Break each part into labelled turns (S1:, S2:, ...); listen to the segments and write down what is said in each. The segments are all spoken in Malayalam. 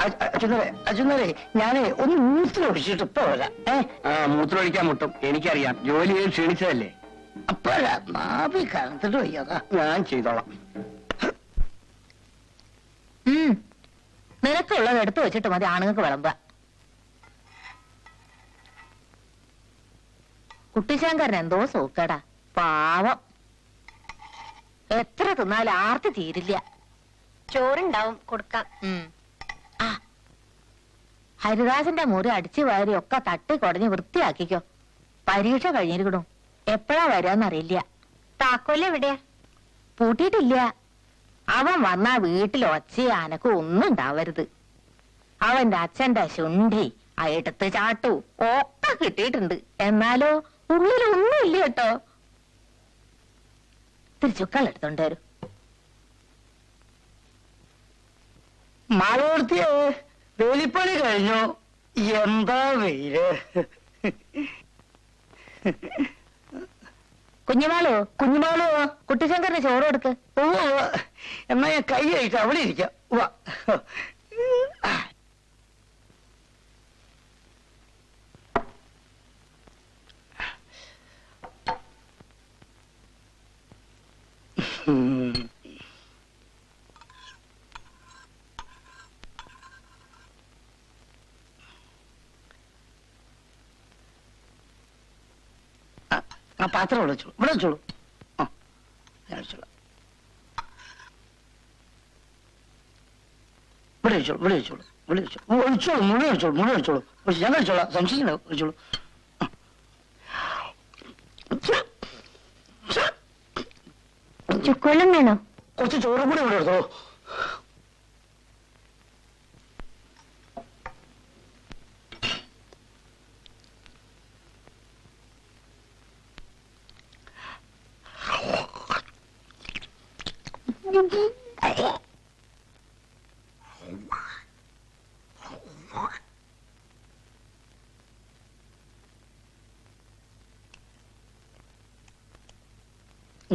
S1: അച്ഛനേ ഞാനേ ഒന്ന് മൂത്രം ഒഴിച്ചിട്ട് ഇപ്പൊ വരാം.
S2: മൂത്രം ഒഴിക്കാൻ മുട്ടും, എനിക്കറിയാം. ജോലി ചെയ്ത് ക്ഷീണിച്ചതല്ലേ.
S1: അപ്പഴാ നാഭി കലത്തിട്ട് വയ്യാതാ.
S2: ഞാൻ ചെയ്തോളാം.
S3: നിനക്കുള്ളത് എടുത്തു വെച്ചിട്ട് മതി ആണുങ്ങൾക്ക് വിളമ്പ. കുട്ടിശങ്കരൻ എന്തോ സൂക്കടാ, പാവം. എത്ര തിന്നാലും ആർത്തി തീരില്ല.
S4: ചോറുണ്ടാവും, കൊടുക്കാം.
S3: ഹരിദാസന്റെ മുറി അടിച്ചു വാരി ഒക്കെ തട്ടി കുടഞ്ഞ് വൃത്തിയാക്കിക്കോ. പരീക്ഷ കഴിഞ്ഞിരിക്കണു, എപ്പോഴാ വരാന്നറിയില്ല.
S4: താക്കോല് എവിടെയാ?
S3: പൂട്ടിയിട്ടില്ല. അവൻ വന്നാ വീട്ടിൽ ഒച്ചയും അനക്കും ഒന്നും ഉണ്ടാവരുത്. അവന്റെ അച്ഛന്റെ ശുണ്ഠി എടുത്ത് ചാട്ടു ഒക്കെ കിട്ടിയിട്ടുണ്ട്. എന്നാലോ ഉള്ളിലൊന്നും ഇല്ല കേട്ടോ. തിരിച്ചുക്കൾ എടുത്തോണ്ട് വരും.
S1: മാളൂർത്തിയെ വേലിപ്പണി കഴിഞ്ഞു. എന്താ വെയില്.
S3: കുഞ്ഞുമാളോ
S1: കുഞ്ഞുമാളോ,
S3: കുട്ടിശങ്കറിന് ചോറ് കൊടുക്ക്.
S1: ഓ എന്നാ ഞാൻ കൈ കഴിച്ച അവിടെ ഇരിക്കാം. ആ പാത്രം ഇവിടെ വെച്ചോളൂ, ഇവിടെ വെച്ചോളൂ. വെച്ചോളൂ, ഇവിടെ വെച്ചോളൂ, ഇവിടെ വെച്ചോളൂ, ഇവിടെ വെച്ചോളൂ. ഒഴിച്ചോളൂ, മുഴുവൻ വെച്ചോളൂ, മുഴുവൻ വെച്ചോളൂ. ഞാൻ കഴിച്ചോളാം, സംശയിക്കണ്ട. വെച്ചോളൂ.
S4: ചുക്കോളം വേണോ?
S1: കുറച്ച് ചോറും കൂടി ഇവിടെ എടുത്തോളൂ.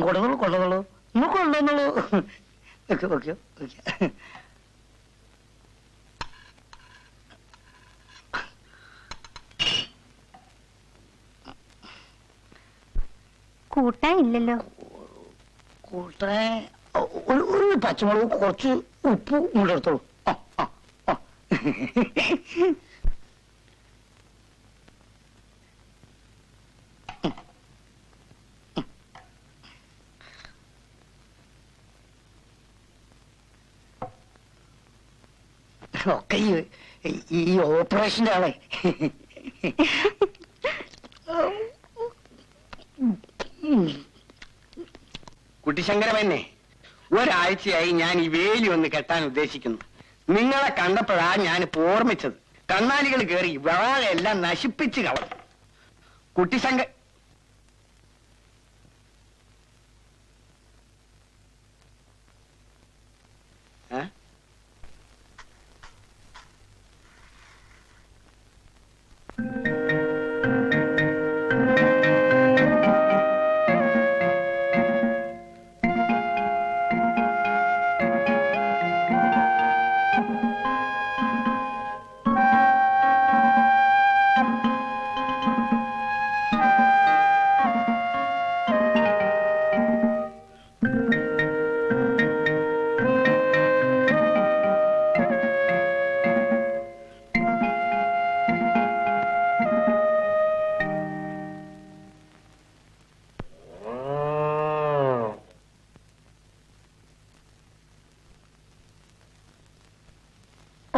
S1: കൊണ്ടുവന്നോളൂ, കൊണ്ടുവന്നോളൂ, ഇന്ന് കൊണ്ടുവന്നോളൂ. Okay okay okay.
S4: കൂട്ടാൻ ഇല്ലല്ലോ.
S1: കൂട്ടാൻ ഒരു പച്ചമുളക്, കുറച്ച് ഉപ്പ് ഇങ്ങോട്ട് എടുത്തോളൂ. ഒക്കെ ഈ ഓപ്പറേഷന്റെ ആളെ.
S2: കുട്ടിശങ്കരമന്നെ, ഒരാഴ്ചയായി ഞാൻ ഈ വേലി ഒന്ന് കെട്ടാൻ ഉദ്ദേശിക്കുന്നു. നിങ്ങളെ കണ്ടപ്പോഴാ ഞാനിപ്പോ ഓർമ്മിച്ചത്. കണ്ണാലികൾ കയറി വാഴയെല്ലാം നശിപ്പിച്ച് കളഞ്ഞു. കുട്ടിശങ്ക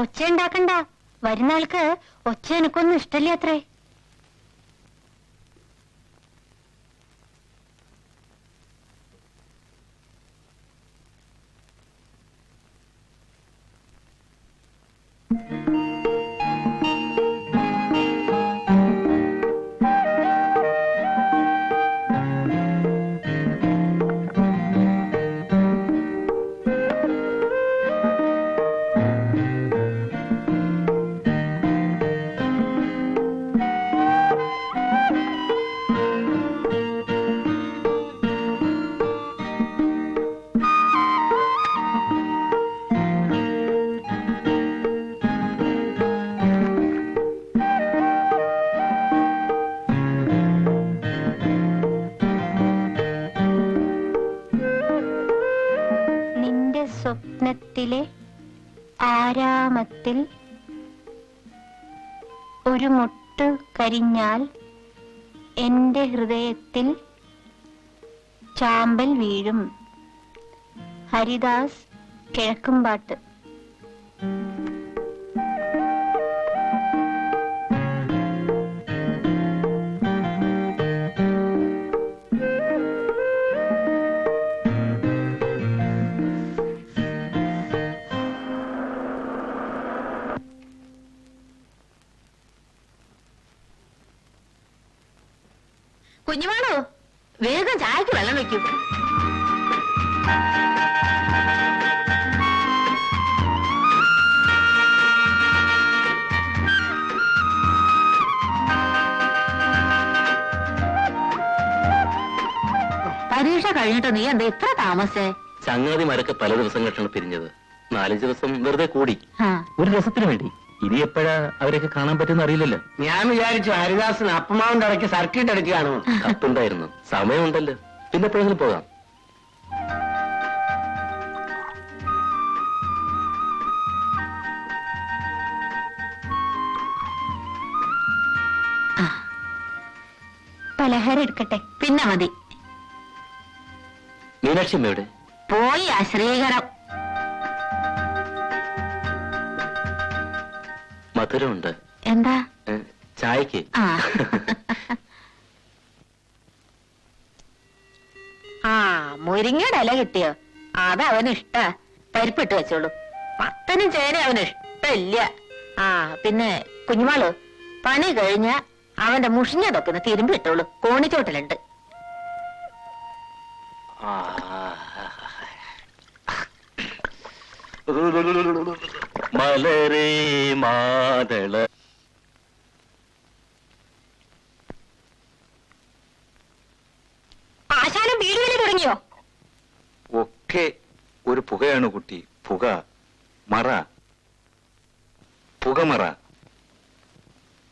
S4: ഒച്ച ഉണ്ടാക്കണ്ട. വരുന്ന ആൾക്ക് ഒച്ച എനക്കൊന്നും ഇഷ്ടല്ലേ അത്രേ. ഹൃദയത്തിലെ ആരാമത്തിൽ ഒരു മുട്ട് കരിഞ്ഞാൽ എന്റെ ഹൃദയത്തിൽ ചാമ്പൽ വീഴും. ഹരിദാസ്, കിഴക്കുംപാട്ട്.
S3: കുഞ്ഞുമാണോ, വേഗം ചായക്ക് വെള്ളം വെക്കൂ. പരീക്ഷ കഴിഞ്ഞിട്ട് നീ എന്താ ഇത്ര താമസേ?
S2: ചങ്ങാതിമാരൊക്കെ പല ദിവസങ്ങളിലാണ് പിരിഞ്ഞത്. 4 ദിവസം വെറുതെ കൂടി,
S3: ആ,
S2: ഒരു രസത്തിന് വേണ്ടി. ഇനി എപ്പോഴാ അവരൊക്കെ കാണാൻ പറ്റുന്ന അറിയില്ലല്ലോ. ഞാൻ വിചാരിച്ചു ഹരിദാസിന് അപ്പമാവിന്റെ ഇടയ്ക്ക് സർക്കിട്ട് അടിക്കുകയാണോ. കത്തുണ്ടായിരുന്നു, സമയമുണ്ടല്ലോ, പിന്നെ എപ്പോഴെങ്കിലും പോകാം.
S4: പലഹാരം എടുക്കട്ടെ?
S3: പിന്നെ മതി.
S2: മീനാക്ഷി അമ്മയുടെ
S3: പോയി ആ ശ്രീകരം.
S2: മധുരമുണ്ട്.
S3: എന്താ?
S2: ചായക്ക്.
S3: ആ ആ, മുരിങ്ങയുടെ ഇല കിട്ടിയോ? അത് അവന് ഇഷ്ട. പരിപ്പിട്ട് വെച്ചോളൂ. മത്തനും ചേന അവന് ഇഷ്ടമില്ല. ആ, പിന്നെ കുഞ്ഞുമാള് പണി കഴിഞ്ഞ അവന്റെ മുഷിഞ്ഞതൊക്കെ ഒന്ന് തിരുമ്പി ഇട്ടോളൂ. കോണിച്ചോട്ടിലുണ്ട്.
S2: മലരേ മാതള.
S4: ആശാനം വീട് വില തുടങ്ങിയോ?
S5: ഒക്കെ ഒരു പുകയാണ് കുട്ടി. പുക മറ, പുകമറ.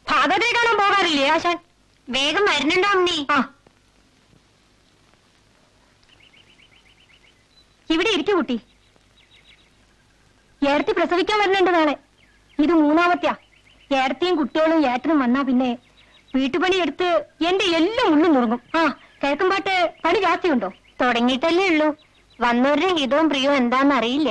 S4: ഫാദറെ കാണാൻ പോകാറില്ലേ ആശാൻ? വേഗം വരുന്നുണ്ടോ അമ്മി? ആ, ഇവിടെ ഇരിക്കു കുട്ടി. ഏടത്തി പ്രസവിക്കാൻ വരുന്നുണ്ട് നാളെ. ഇത് 3ാമത്തെയാ. ഏടത്തിയും കുട്ടികളും ഏട്ടനും വന്നാ പിന്നെ വീട്ടുപണി എടുത്ത് എന്റെ എല്ലാം ഉള്ളും നുറുങ്ങും. ആ, കിഴക്കുംപാട്ട് പണി ജാസ്തിയുണ്ടോ? തുടങ്ങിയിട്ടല്ലേ ഉള്ളൂ. വന്നവരുടെ ഹിതവും പ്രിയവും എന്താന്ന് അറിയില്ല.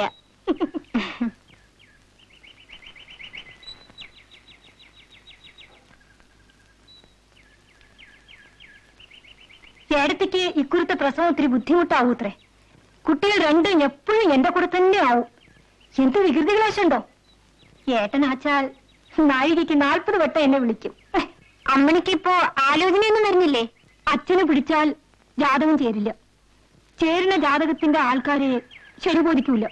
S4: ഏടത്തിക്ക് ഇക്കുറത്തെ പ്രസവം ഒത്തിരി ബുദ്ധിമുട്ടാവൂത്രേ. കുട്ടികൾ രണ്ടും എപ്പോഴും എന്റെ കൂടെ തന്നെ ആവും. എന്ത് വികൃതികളാശുണ്ടോ? ഏട്ടനാച്ചാൽ നാഴികയ്ക്ക് 40 വട്ടം എന്നെ വിളിക്കും. അമ്മണിക്കിപ്പോ ആലോചനയൊന്നും വരുന്നില്ലേ? അച്ഛനെ പിടിച്ചാൽ ജാതകം ചേരില്ല. ചേരുന്ന ജാതകത്തിന്റെ ആൾക്കാരെ ശരി ബോധിക്കൂല.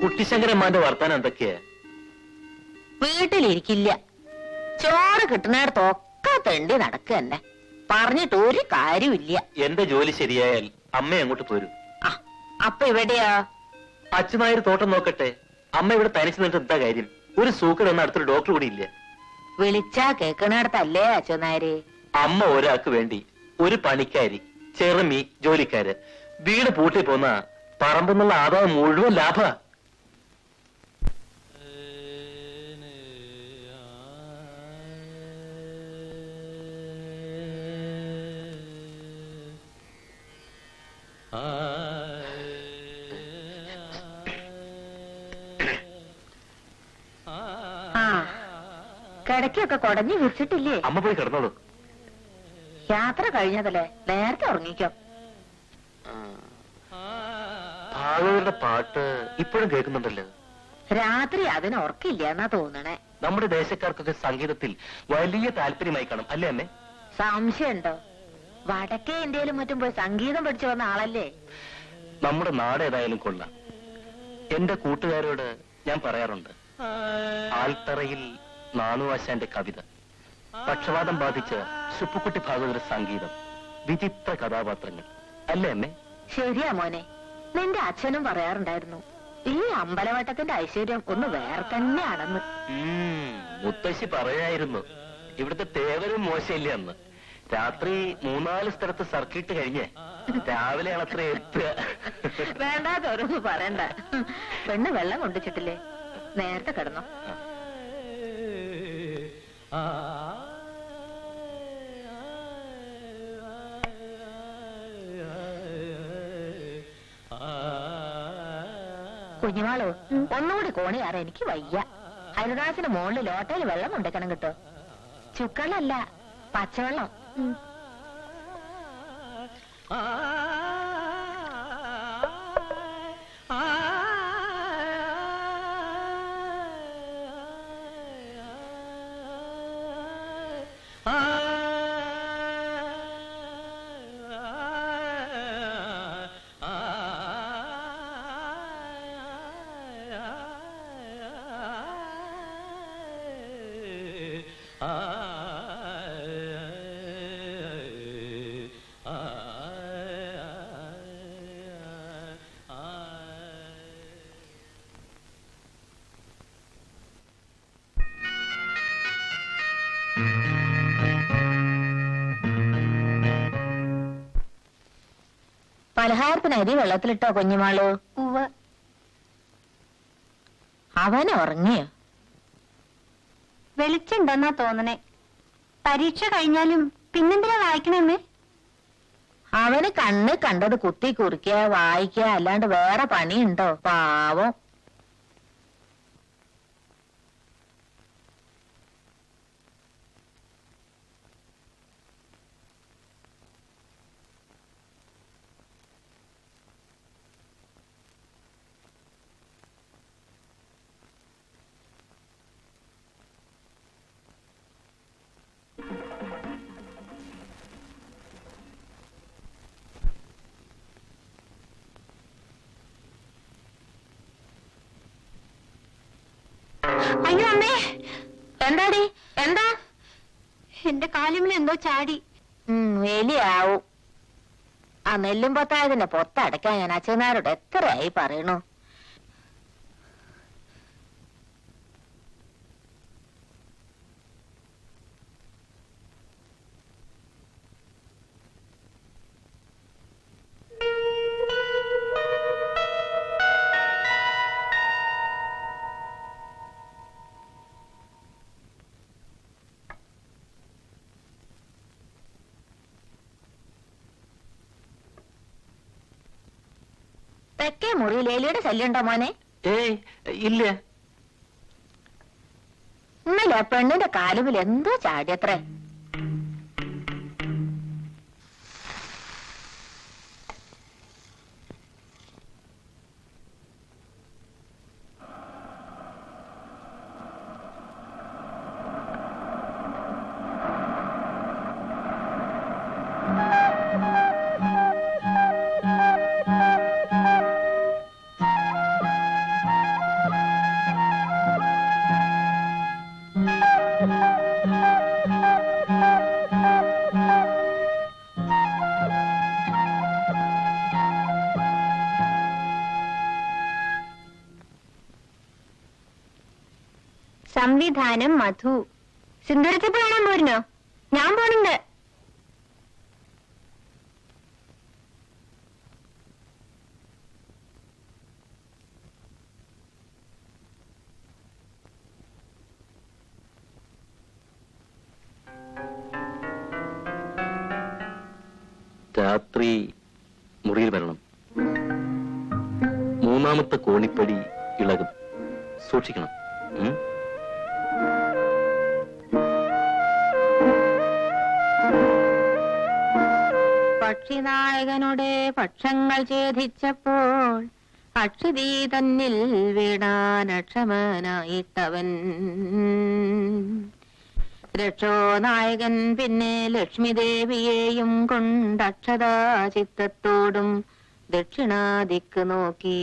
S2: കുട്ടിശങ്കരന്മാന്റെ വർത്താനം എന്തൊക്കെയാ?
S3: വീട്ടിലിരിക്കില്ല. ചോറ് കിട്ടുന്നിടത്തൊക്കെ തെണ്ടി നടക്കുക തന്നെ. പറഞ്ഞിട്ട് ഒരു കാര്യമില്ല.
S2: എന്റെ ജോലി ശരിയായാൽ അമ്മ അങ്ങോട്ട് പോരും.
S3: ആ, അപ്പൊ ഇവിടെയാ?
S2: അച്ഛനായൊരു തോട്ടം നോക്കട്ടെ. അമ്മ ഇവിടെ തനിച്ച് നിന്നിട്ട് എന്താ കാര്യം? ഒരു സൂക്കട് എന്ന അടുത്തൊരു ഡോക്ടർ കൂടി ഇല്ല.
S3: വിളിച്ചാ കേക്കണടത്തല്ലേ അച്ഛനാര്?
S2: അമ്മ ഒരാൾക്ക് വേണ്ടി ഒരു പണിക്കാരി, ചെറുമി, ജോലിക്കാര്, വീട് പൂട്ടി പോന്ന പറമ്പെന്നുള്ള ആദായം മുഴുവൻ ലാഭ.
S3: കിടക്കൊക്കെ കൊടഞ്ഞു വിരിച്ചിട്ടില്ലേ?
S2: അമ്മ പോയി കിടന്നോളൂ.
S3: യാത്ര കഴിഞ്ഞതല്ലേ, നേരത്തെ ഉറങ്ങിക്കോ.
S2: ഭാഗവതരുടെ പാട്ട് ഇപ്പോഴും കേൾക്കുന്നുണ്ടല്ലോ.
S3: രാത്രി അതിന് ഉറക്കില്ല എന്നാ തോന്നണേ.
S2: നമ്മുടെ ദേശക്കാർക്കൊക്കെ സംഗീതത്തിൽ വലിയ താല്പര്യമായി കാണും അല്ലേ അമ്മേ?
S3: സംശയമുണ്ടോ? വടക്കേ ഇന്ത്യയിലും മറ്റും പോയി സംഗീതം പഠിച്ചു വന്ന ആളല്ലേ?
S2: നമ്മുടെ നാട് ഏതായാലും കൊള്ളാം. എന്റെ കൂട്ടുകാരോട് ഞാൻ പറയാറുണ്ട്, ആൽത്തറയിൽ നാണുവാശാന്റെ കവിത, പക്ഷപാതം ബാധിച്ച ശുപ്പുക്കുട്ടി ഭാഗവതരുടെ സംഗീതം, വിചിത്ര കഥാപാത്രങ്ങൾ അല്ലേ അമ്മേ?
S3: ശരിയാ മോനെ, നിന്റെ അച്ഛനും പറയാറുണ്ടായിരുന്നു ഈ അമ്പലവട്ടത്തിന്റെ ഐശ്വര്യം ഒന്ന് വേറെ തന്നെയാണെന്ന്.
S2: മുത്തശ്ശി പറയായിരുന്നു, ഇവിടുത്തെ തേവരും മോശമില്ല അന്ന്. രാത്രി 3-4 സ്ഥലത്ത് സർക്കിട്ട് കഴിഞ്ഞ് രാവിലെ അത്ര എത്തുക.
S3: വേണ്ടാത്തോരൊന്നും പറയണ്ട. പെണ്ണ് വെള്ളം കൊണ്ടിച്ചിട്ടില്ലേ? നേരത്തെ കിടന്നോ? കുഞ്ഞുമാളോ, ഒന്നുകൂടി കോണിയാറ, എനിക്ക് വയ്യ. ഹരിദാസിന് മുകളിൽ ലോട്ടയിൽ വെള്ളം കൊണ്ടുവയ്ക്കണം കേട്ടോ. ചുക്കള്ളല്ല, പച്ചവെള്ളം. പലഹാരത്തിന് അരി വെള്ളത്തിലിട്ടോ കുഞ്ഞുമാളു? അവൻ ഉറങ്ങിയോ?
S4: വെളിച്ചുണ്ടെന്നാ തോന്നണേ. പരീക്ഷ കഴിഞ്ഞാലും പിന്നെന്തിനാ വായിക്കണേ?
S3: അവന് കണ്ണ് കണ്ടത് കുത്തി കുറിക്കുക, വായിക്കുക, അല്ലാണ്ട് വേറെ പണിയുണ്ടോ? പാവം.
S4: അയ്യോ അമ്മേ!
S3: എന്താടി? എന്താ?
S4: എന്റെ കാലുമിൽ എന്തോ ചാടി.
S3: എലിയാവും. ആ നെല്ലും പൊത്തായതിന്റെ പൊത്തടയ്ക്കാൻ ഞാൻ അച്ഛനാരോട് എത്രയായി പറയണു. തെക്കേ മുറിയിൽ എലിയുടെ ശല്യമുണ്ടോ മോനെ?
S2: ഏയ് ഇല്ല.
S3: ഇന്നലെ പെണ്ണിന്റെ കാലുമിൽ എന്തോ ചാടിയത്രേ.
S4: സംവിധാനം മധു. സിന്ദൂരത്തിൽ കാണാൻ പോരുന്നോ? ഞാൻ പോണുണ്ട്.
S2: രാത്രി മുറിയിൽ വരണം. 3-ാമത്തെ കോണിപ്പടി ഇളകും, സൂക്ഷിക്കണം.
S3: പക്ഷിനായകനുടെ പക്ഷങ്ങൾ ഛേദിച്ചപ്പോൾ അക്ഷതി തന്നിൽ വീണാനക്ഷമനായിട്ടവൻ രക്ഷോനായകൻ പിന്നെ ലക്ഷ്മി ദേവിയെയും കൊണ്ടക്ഷതാ ചിത്തത്തോടും ദക്ഷിണാദിക്ക് നോക്കി.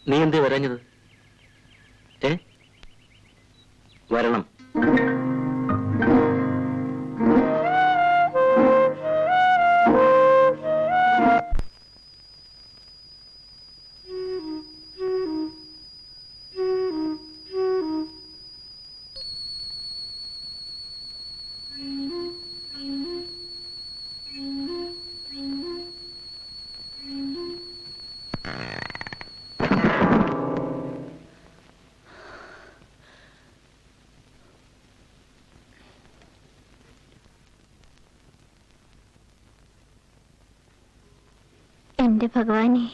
S2: നീ എന്തേ വരാഞ്ഞത്? വരണം.
S4: എന്റെ ഭഗവാനെ,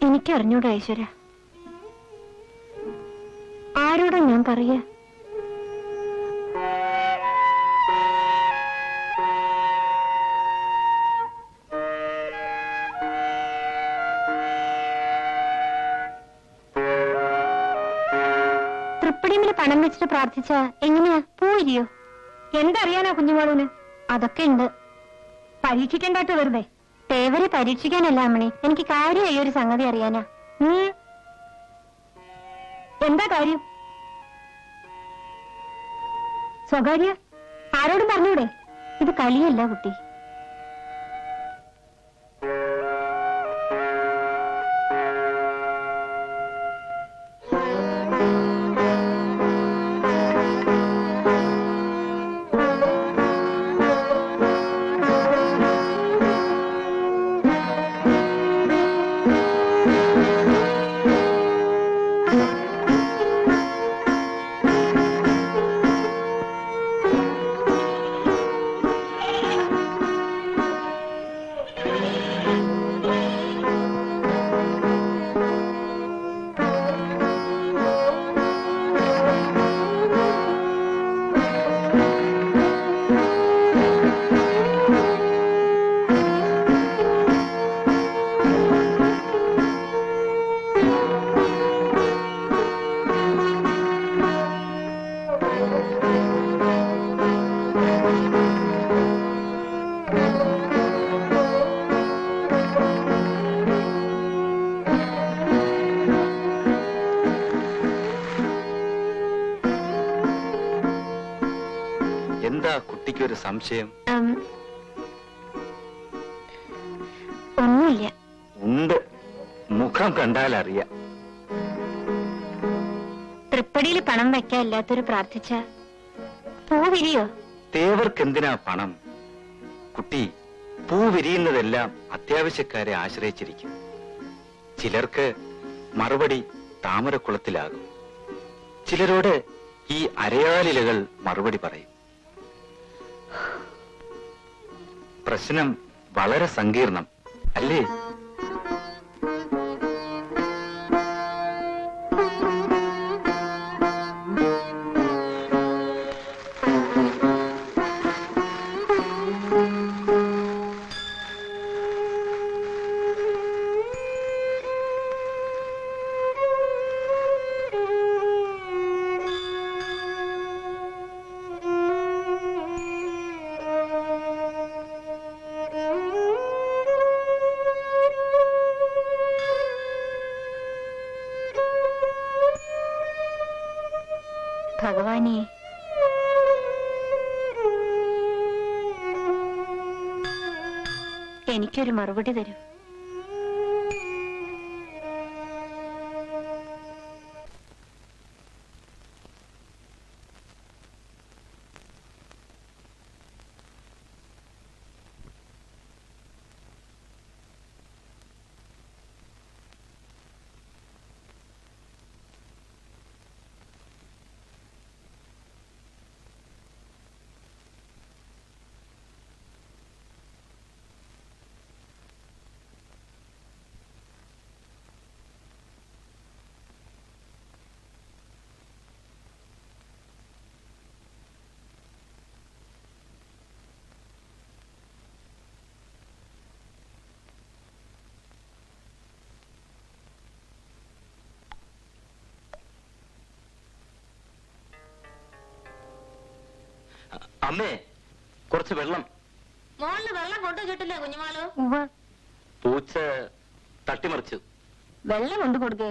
S4: എനിക്കറിഞ്ഞൂടാ ഈശ്വര, ആരോടാ ഞാൻ പറയാ? തൃപ്പടിമില് പണം വെച്ചിട്ട് പ്രാർത്ഥിച്ച എങ്ങനെയാ പോയിരിയോ? എന്തറിയാനാ കുഞ്ഞുമാളൂന്? അതൊക്കെ ഉണ്ട്. പരീക്ഷിക്കണ്ടാട്ട് വെറുതെ. തേവരെ പരീക്ഷിക്കാനല്ല അമ്മണി, എനിക്ക് കാര്യമായി ഒരു സംഗതി അറിയാനാ. എന്താ കാര്യം? സ്വകാര്യ ആരോടും പറഞ്ഞൂടെ? ഇത് കളിയല്ല കുട്ടി.
S5: എന്താ കുട്ടിക്കൊരു സംശയം?
S4: ഒന്നുമില്ല.
S5: ഉണ്ട്, മുഖം കണ്ടാൽ അറിയാം.
S4: തൃപ്പടിയിൽ പണം വെക്കാൻ എല്ലാത്തൊരു പ്രാർത്ഥിച്ച പൂ വിരിയോ?
S5: തേവർക്ക് എന്തിനാ പണം? കുട്ടി, പൂ വിരിയുന്നതെല്ലാം അത്യാവശ്യക്കാരെ ആശ്രയിച്ചിരിക്കും. ചിലർക്ക് മറുപടി താമരക്കുളത്തിലാകും. ചിലരോട് ഈ അരയാലിലകൾ മറുപടി പറയും. പ്രശ്നം വളരെ സങ്കീർണം അല്ലേ?
S4: ഭഗവാനെ. എനിക്കൊരു മറുപടി തരൂ.
S2: അമ്മേ, കുറച്ച് വെള്ളം.
S3: മോളില് വെള്ളം കൊണ്ടുവച്ചിട്ടില്ലേ കുഞ്ഞുമാള്?
S2: പൂച്ച തട്ടിമറിച്ചു.
S4: വെള്ളം കൊണ്ടു കൊടുക്കേ.